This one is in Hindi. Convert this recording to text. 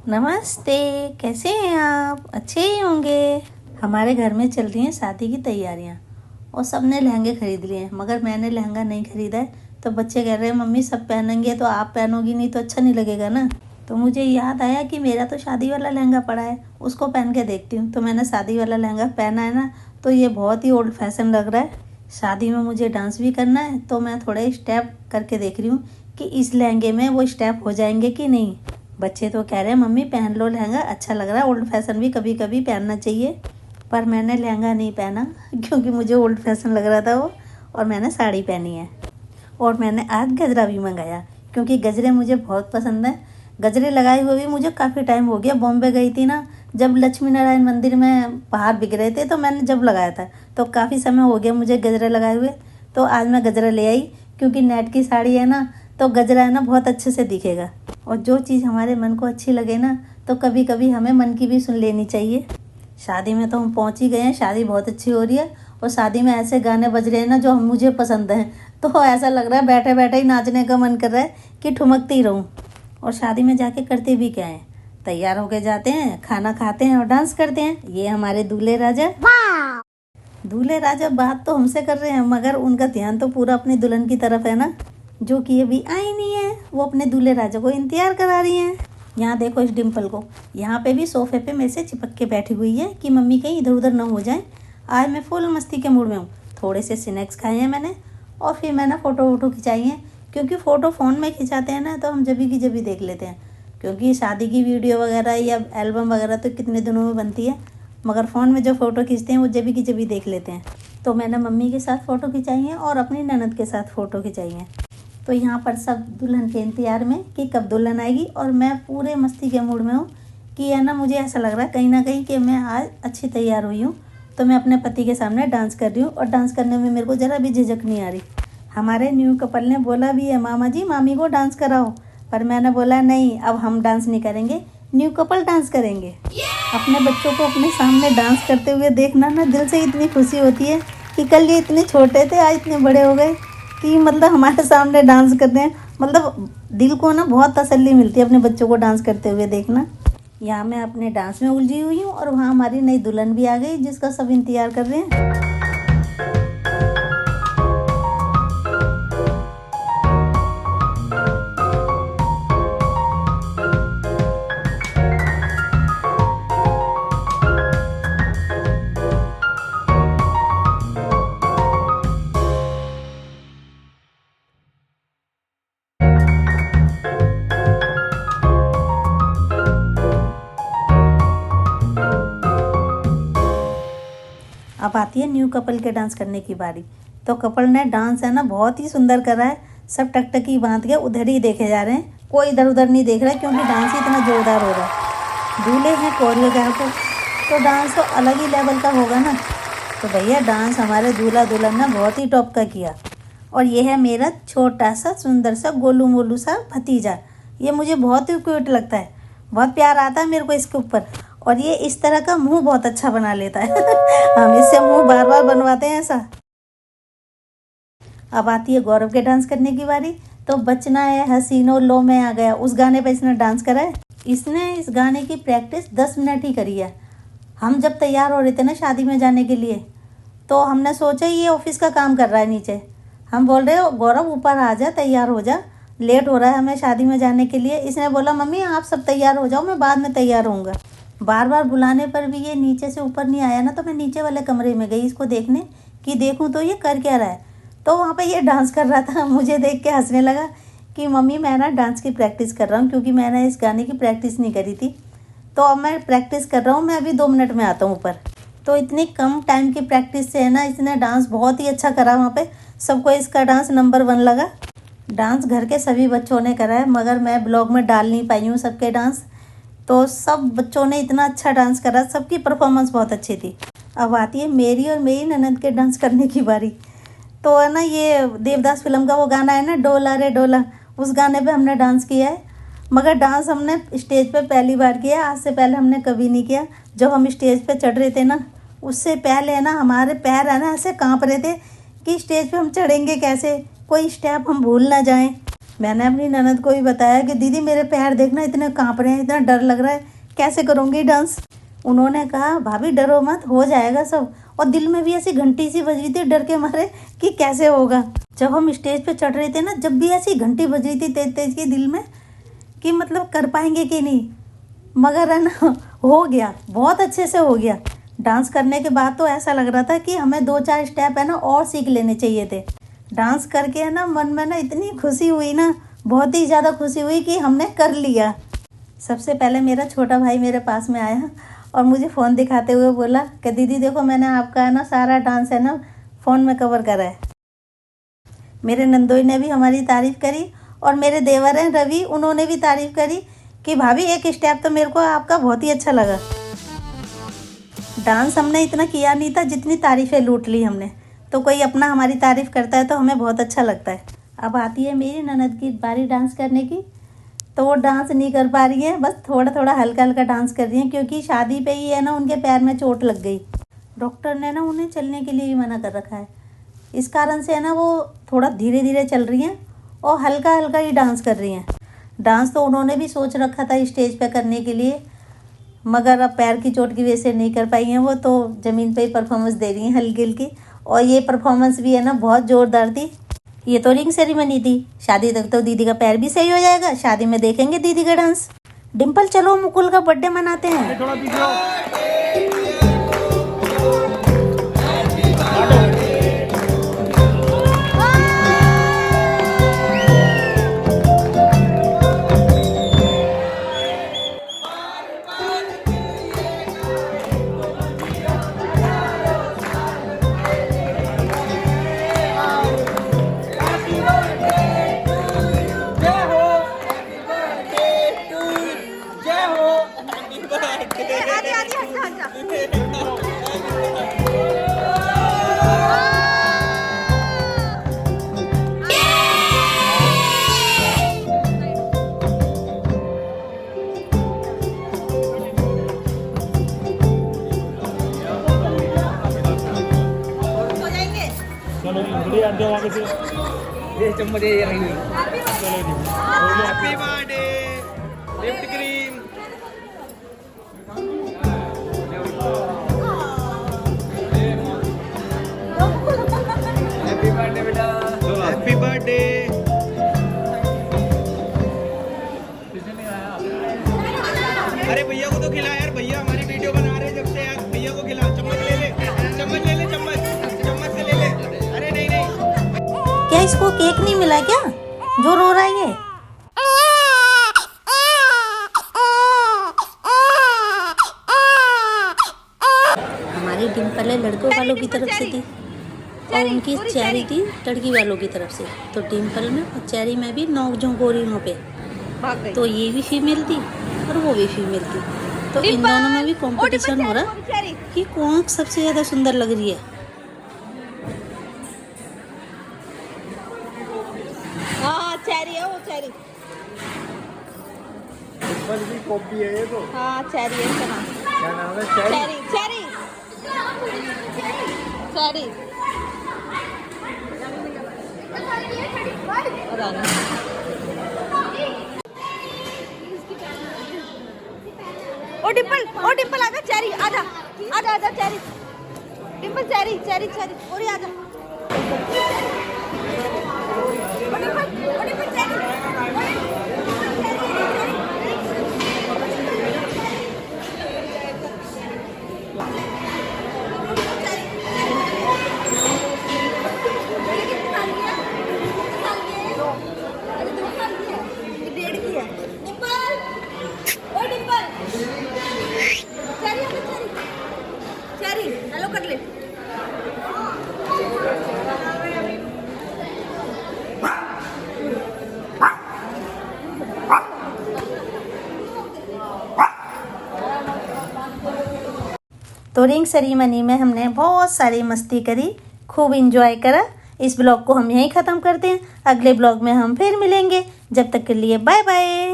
नमस्ते, कैसे हैं आप? अच्छे ही होंगे। हमारे घर में चल रही हैं शादी की तैयारियां और सबने लहंगे खरीद लिए हैं, मगर मैंने लहंगा नहीं खरीदा है। तो बच्चे कह रहे हैं मम्मी सब पहनेंगे तो आप पहनोगी नहीं तो अच्छा नहीं लगेगा ना। तो मुझे याद आया कि मेरा तो शादी वाला लहंगा पड़ा है, उसको पहन के देखती हूँ। तो मैंने शादी वाला लहंगा पहना है ना, तो ये बहुत ही ओल्ड फैशन लग रहा है। शादी में मुझे डांस भी करना है, तो मैं थोड़े स्टेप करके देख रही हूँ कि इस लहंगे में वो स्टेप हो जाएंगे कि नहीं। बच्चे तो कह रहे हैं मम्मी पहन लो लहंगा, अच्छा लग रहा है, ओल्ड फैशन भी कभी कभी पहनना चाहिए। पर मैंने लहंगा नहीं पहना क्योंकि मुझे ओल्ड फैशन लग रहा था वो, और मैंने साड़ी पहनी है। और मैंने आज गजरा भी मंगाया क्योंकि गजरे मुझे बहुत पसंद है। गजरे लगाए हुए भी मुझे काफ़ी टाइम हो गया। बॉम्बे गई थी ना, जब लक्ष्मी नारायण मंदिर में बाहर बिक रहे थे तो मैंने जब लगाया था, तो काफ़ी समय हो गया मुझे गजरे लगाए हुए। तो आज मैं गजरा ले आई क्योंकि नेट की साड़ी है ना, तो गजरा है ना बहुत अच्छे से दिखेगा। और जो चीज़ हमारे मन को अच्छी लगे ना, तो कभी कभी हमें मन की भी सुन लेनी चाहिए। शादी में तो हम पहुंच ही गए हैं, शादी बहुत अच्छी हो रही है और शादी में ऐसे गाने बज रहे हैं ना जो मुझे पसंद हैं। तो ऐसा लग रहा है बैठे बैठे ही नाचने का मन कर रहा है कि ठुमकती रहूं। और शादी में जाके करते भी क्या है, तैयार होके जाते हैं, खाना खाते हैं और डांस करते हैं। ये हमारे दूल्हे राजा। दूल्हे राजा बात तो हमसे कर रहे हैं, मगर उनका ध्यान तो पूरा अपनी दुल्हन की तरफ है ना, जो कि अभी आई नहीं है। वो अपने दूल्हे राजा को इंतजार करा रही हैं। यहाँ देखो इस डिम्पल को, यहाँ पे भी सोफे पे मेरे से चिपक के बैठी हुई है कि मम्मी कहीं इधर उधर ना हो जाए। आज मैं फुल मस्ती के मूड में हूँ। थोड़े से स्नैक्स खाए हैं मैंने और फिर मैंने फ़ोटो वोटो खिंचाई हैं, क्योंकि फ़ोटो फ़ोन में खिंचाते हैं ना तो हम जभी की जभी देख लेते हैं, क्योंकि शादी की वीडियो वगैरह या एल्बम वगैरह तो कितने दिनों में बनती है, मगर फ़ोन में जो फ़ोटो खींचते हैं वो जभी की जभी देख लेते हैं। तो मैंने मम्मी के साथ फ़ोटो खिंचाई हैं और अपनी ननद के साथ फ़ोटो खिंचाई हैं। तो यहाँ पर सब दुल्हन के इंतज़ार में कि कब दुल्हन आएगी, और मैं पूरे मस्ती के मूड में हूँ कि है ना, मुझे ऐसा लग रहा है कहीं ना कहीं कि मैं आज अच्छी तैयार हुई हूँ। तो मैं अपने पति के सामने डांस कर रही हूँ और डांस करने में मेरे को ज़रा भी झिझक नहीं आ रही। हमारे न्यू कपल ने बोला भी है मामा जी मामी को डांस कराओ, पर मैंने बोला नहीं, अब हम डांस नहीं करेंगे, न्यू कपल डांस करेंगे। अपने बच्चों को अपने सामने डांस करते हुए देखना ना दिल से इतनी खुशी होती है कि कल ये इतने छोटे थे आज इतने बड़े हो गए कि मतलब हमारे सामने डांस करते हैं। मतलब दिल को ना बहुत तसल्ली मिलती है अपने बच्चों को डांस करते हुए देखना। यहाँ मैं अपने डांस में उलझी हुई हूँ और वहाँ हमारी नई दुल्हन भी आ गई जिसका सब इंतजार कर रहे हैं। अब आती है न्यू कपल के डांस करने की बारी। तो कपल ने डांस है ना बहुत ही सुंदर करा है। सब टकटकी बांध के उधर ही देखे जा रहे हैं, कोई इधर उधर नहीं देख रहा है, क्योंकि डांस ही इतना जोरदार हो रहा है। दूल्हे हैं कोरियोग्राफर, तो डांस तो अलग ही लेवल का होगा ना। तो भैया डांस हमारे दूल्हा दुल्हन ने बहुत ही टॉप का किया। और ये है मेरा छोटा सा सुंदर सा गोलू मोलू सा भतीजा। ये मुझे बहुत ही क्यूट लगता है, बहुत प्यार आता है मेरे को इसके ऊपर। और ये इस तरह का मुंह बहुत अच्छा बना लेता है हम इससे मुंह बार बार बनवाते हैं ऐसा। अब आती है गौरव के डांस करने की बारी। तो बचना है हसीनो लो में आ गया, उस गाने पे इसने डांस करा है। इसने इस गाने की प्रैक्टिस 10 मिनट ही करी है। हम जब तैयार हो रहे थे ना शादी में जाने के लिए, तो हमने सोचा ये ऑफिस का काम कर रहा है नीचे। हम बोल रहे हो गौरव ऊपर आ जा, तैयार हो जा, लेट हो रहा है हमें शादी में जाने के लिए। इसने बोला मम्मी आप सब तैयार हो जाओ, मैं बाद में तैयार होऊंगा। बार बार बुलाने पर भी ये नीचे से ऊपर नहीं आया ना, तो मैं नीचे वाले कमरे में गई इसको देखने कि देखूं तो ये कर क्या रहा है। तो वहाँ पे ये डांस कर रहा था। मुझे देख के हंसने लगा कि मम्मी मैं ना डांस की प्रैक्टिस कर रहा हूँ, क्योंकि मैंने इस गाने की प्रैक्टिस नहीं करी थी। तो अब मैं प्रैक्टिस कर रहा हूँ, मैं अभी 2 मिनट में आता हूँ ऊपर। तो इतनी कम टाइम की प्रैक्टिस से है ना, इसने डांस बहुत ही अच्छा करा। वहाँ पे सबको इसका डांस नंबर 1 लगा। डांस घर के सभी बच्चों ने करा है, मगर मैं ब्लॉग में डाल नहीं पाई हूँ सबके डांस। तो सब बच्चों ने इतना अच्छा डांस करा, सबकी परफॉर्मेंस बहुत अच्छी थी। अब आती है मेरी और मेरी ननद के डांस करने की बारी। तो है ना ये देवदास फिल्म का वो गाना है ना डोला रे डोला, उस गाने पे हमने डांस किया है। मगर डांस हमने स्टेज पे पहली बार किया, आज से पहले हमने कभी नहीं किया। जब हम स्टेज पे चढ़ रहे थे ना, उससे पहले है ना हमारे पैर है ना ऐसे काँप रहे थे कि स्टेज पे हम चढ़ेंगे कैसे, कोई स्टेप हम भूल ना जाएं। मैंने अपनी ननद को भी बताया कि दीदी मेरे पैर देखना इतने कांप रहे हैं, इतना डर लग रहा है, कैसे करूँगी डांस। उन्होंने कहा भाभी डरो मत, हो जाएगा सब। और दिल में भी ऐसी घंटी सी बज रही थी डर के मारे कि कैसे होगा। जब हम स्टेज पे चढ़ रहे थे ना, जब भी ऐसी घंटी बज रही थी तेज तेज की दिल में कि मतलब कर पाएंगे कि नहीं, मगर है ना हो गया, बहुत अच्छे से हो गया। डांस करने के बाद तो ऐसा लग रहा था कि हमें 2-4 स्टेप है ना और सीख लेने चाहिए थे। डांस करके है ना मन में ना इतनी खुशी हुई ना, बहुत ही ज़्यादा खुशी हुई कि हमने कर लिया। सबसे पहले मेरा छोटा भाई मेरे पास में आया और मुझे फ़ोन दिखाते हुए बोला कि दीदी देखो मैंने आपका है ना सारा डांस है ना फ़ोन में कवर करा है। मेरे नंदोई ने भी हमारी तारीफ़ करी और मेरे देवर हैं रवि, उन्होंने भी तारीफ़ करी कि भाभी एक स्टेप तो मेरे को आपका बहुत ही अच्छा लगा। डांस हमने इतना किया नहीं था जितनी तारीफ़ें लूट ली हमने। तो कोई अपना हमारी तारीफ़ करता है तो हमें बहुत अच्छा लगता है। अब आती है मेरी ननद की बारी डांस करने की। तो वो डांस नहीं कर पा रही है, बस थोड़ा थोड़ा हल्का हल्का डांस कर रही हैं क्योंकि शादी पे ही है ना उनके पैर में चोट लग गई। डॉक्टर ने ना उन्हें चलने के लिए भी मना कर रखा है। इस कारण से है ना वो थोड़ा धीरे धीरे चल रही हैं और हल्का हल्का ही डांस कर रही हैं। डांस तो उन्होंने भी सोच रखा था स्टेज पे करने के लिए, मगर अब पैर की चोट की वजह से नहीं कर पाई हैं वो, तो ज़मीन पे ही परफॉर्मेंस दे रही हैं हल्की हल्की। और ये परफॉर्मेंस भी है ना बहुत ज़ोरदार थी। ये तो रिंग सेरेमनी थी, शादी तक तो दीदी का पैर भी सही हो जाएगा, शादी में देखेंगे दीदी का डांस। डिम्पल चलो मुकुल का बर्थडे मनाते हैं। ये चम्मच ये रही हुई। Happy birthday lift cream. Happy birthday बेटा, हैप्पी बर्थडे। अरे भैया को तो खिला यार, भैया हमारी वीडियो बना रहे जब से यार, भैया को खिला। चम्मच ले ले, चम्मच ले ले, चम्मच से ले ले। अरे नहीं नहीं, क्या इसको केक नहीं मिला क्या, जो रो रहा है ये? हमारी डिम्पल है लड़कों वालों की तरफ से थी और उनकी चेरी थी लड़की वालों की तरफ से। तो डिम्पल में और चेरी में भी नोक झोंक हो रही वहाँ पे। तो ये भी फीमेल थी और वो भी फीमेल थी। तो इन दोनों में भी कंपटीशन हो रहा कि कौन सबसे ज़्यादा सुंदर लग रही है। हाँ चेरी है वो, चेरी डिम्पल की कॉपी है ये तो। हाँ चेरी है इसका नाम। क्या नाम है? चेरी। Cherry Cherry Cherry. ओ डिम्पल आजा, चेरी आजा आजा आजा, Cherry Dimple, Cherry Cherry Cherry पूरी आजा। ओ डिम्पल चेरी। हेलो कर ले। तो रिंग सेरेमनी में हमने बहुत सारी मस्ती करी, खूब इंजॉय करा। इस ब्लॉग को हम यहीं ख़त्म करते हैं, अगले ब्लॉग में हम फिर मिलेंगे। जब तक के लिए बाय बाय।